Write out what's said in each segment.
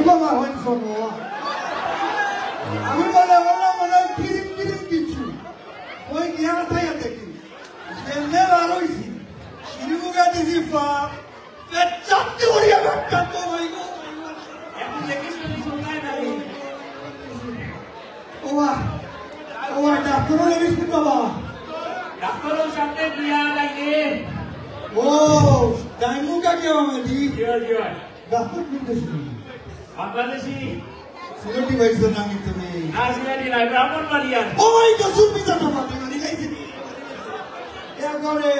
বাবা হন শোনো আমি বলে বললাম মনে কিরিম কিরিম কিছু ওই গিয়া থাইয়া দেখি সেমনে বার হইছি শিরুগা দিছি ফা চারটে উড়িয়া ভাটকা তো ভাই গো এখন দেখিস না শোনায় না ওয়া ওয়া ডাক্তার লাগিস কি বাবা ডাক্তারের সামনে দিয়া লাগে ও ডাইমুকা কে আমাদি জিয়া ডাক্তার কোনদেশি বাংলাদেশি সুরটি ভাইস নাম তুমি আসিয়ানি না ব্রাহ্মণবাড়িয়া ওই তো সুবিধা না পাতে মানে গাইছি এ করে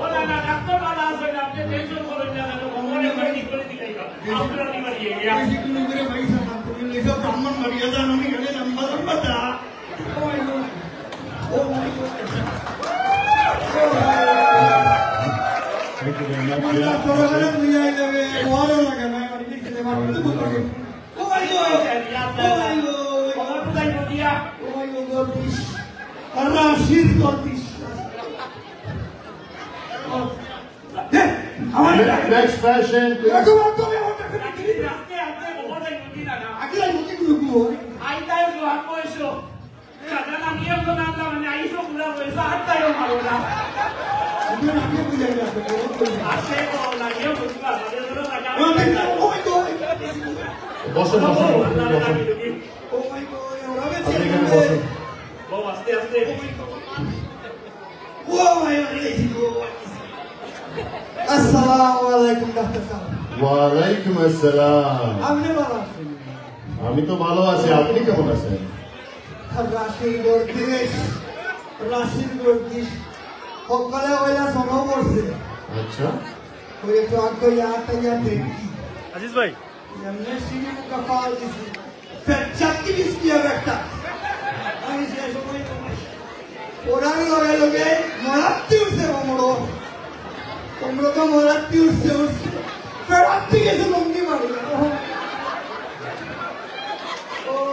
ওলা না ডাক্তার वाला আছে আপনি টেনশন করেন না তো কোমরে করে ঠিক করে দিলাই আপনারা নি মারিয়ে গিয়া এই কোন করে ভাইস না তুমি লেসা ব্রাহ্মণবাড়িয়া জানো নি গলে নাম্বার পতা ওই ও মাই god Next patient. Assalamualaikum Dr. Sahab. Waalaikum assalam. আপনি ভালো আছেন? আমি তো ভালো আছি, আপনি কেমন আছেন? রাশির গর্দিশ সকালে ওইলা সনো করছে। আচ্ছা। ওই একটু আগে ইয়া দেখি। আজিজ ভাই এমনি সিনি মুখা পাল দিছি। ফেচাতি বিস্কিয়া একটা। আমি সে সময় ওরাই লগে মরাত্তি উঠছে মোড়ো। তোমরা তো মরাত্তি উঠছে ফেরাত্তি গেছে লঙ্গি মারি।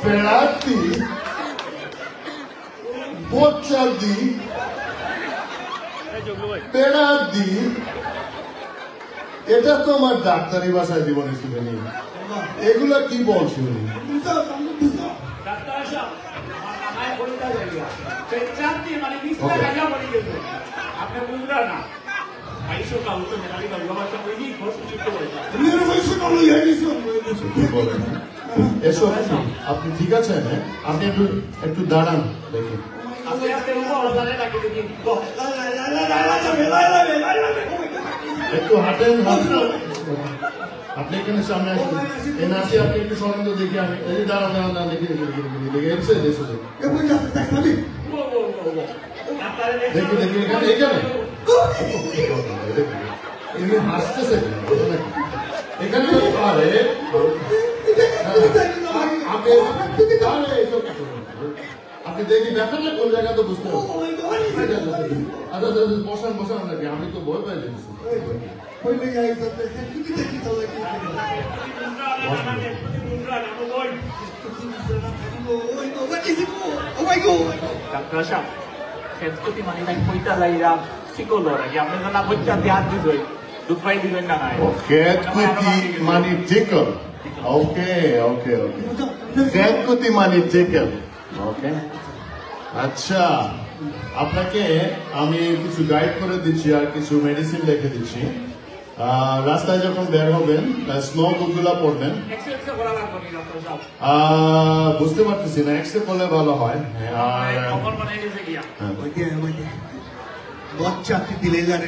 ফেরাত্তি বোচাদি পেড়াদি এটা তো আমার ডাক্তারি ভাষায় জীবনে শুনেনি। এগুলা কি বলছি উনি? এসো আপনি ঠিক আছেন? আপনি একটু দাঁড়ান দেখি। একটু হাঁটেন আপনি এখানে সামনে আসুন। এই নাচে আপনি একটু সরন্দ দেখি আমি এই দাঁড়ান দেখি দেখি এসে দেখি এখানে এমনি হাসতেছে এখানে আরে আপনি দেখি ব্যাপারটা কোন জায়গা তো বুঝতে আচ্ছা বসান নাকি আমি তো ভয় পাই দেখছি ডাক্তার সাহেব খেতকুটি মানে নাই কইতা লাইরা সিকোলর আগে আপনি জানা বচ্চা ধ্যান দিছই দুপাই দিবেন না নাই খেতকুটি মানে টিকল ওকে খেতকুটি মানে টিকল ওকে আচ্ছা আপনাকে আমি কিছু গাইড করে দিচ্ছি আর কিছু মেডিসিন লিখে দিচ্ছি রাস্তায় যখন বের হবেন স্নো বুকগুলা পড়বেন বুঝতে পারতেছি না এক্সরে করলে ভালো হয় আর বচ্চাতি দিলে জানে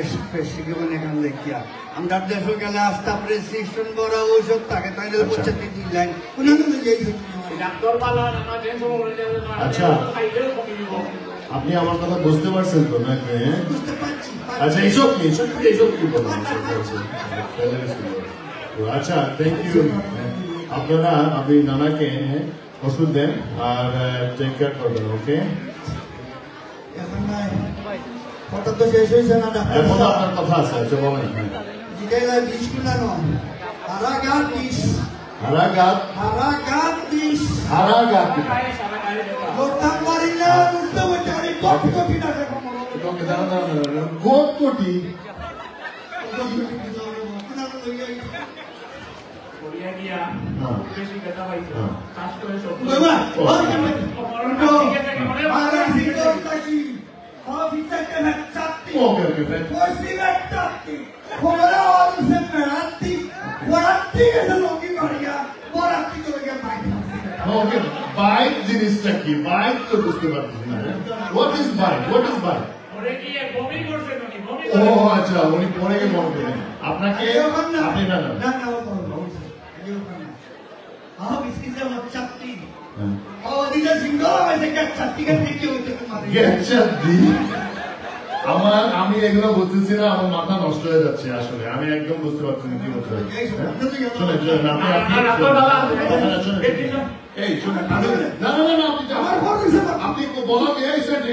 মানে এখান দেখিয়া আমরা দেশে গেলে আস্তা প্রেসক্রিপশন করা ঔষধ থাকে তাই বচ্চাতি দিলেন আচ্ছা আপনি আমার কথা বুঝতে পারছেন তো নাকি? আচ্ছা এইসব কি আচ্ছা থ্যাংক ইউ আপনারা আপনি নানাকে ওষুধ দেন আর টেক কেয়ার করবেন ওকে হঠাৎ তো শেষ হয়েছে না এখন আপনার কথা আছে আচ্ছা বলেন বিষ কুলানো হারাঘাত বিষ কোটি ইয়া গিয়া বেশি কথা পাইছে কাজ করে সব বাবা ওকে ওকে ফ্রেন্ড ওকে বাইক জিনিসটা কি বাইক তো বুঝতে পারছি না হোয়াট ইজ বাইক ওরে কি বমি করছে উনি বমি ও আচ্ছা উনি পরে গিয়ে বল করেন আপনাকে আপনি না না আমি এগুলো বুঝতেছি না আমার মাথা নষ্ট হয়ে যাচ্ছে আসলে আমি একদম বুঝতে পারছি না কি বলতে শোনেন শোনেন এই শোনেন না না না আপনি বলেন এই সেট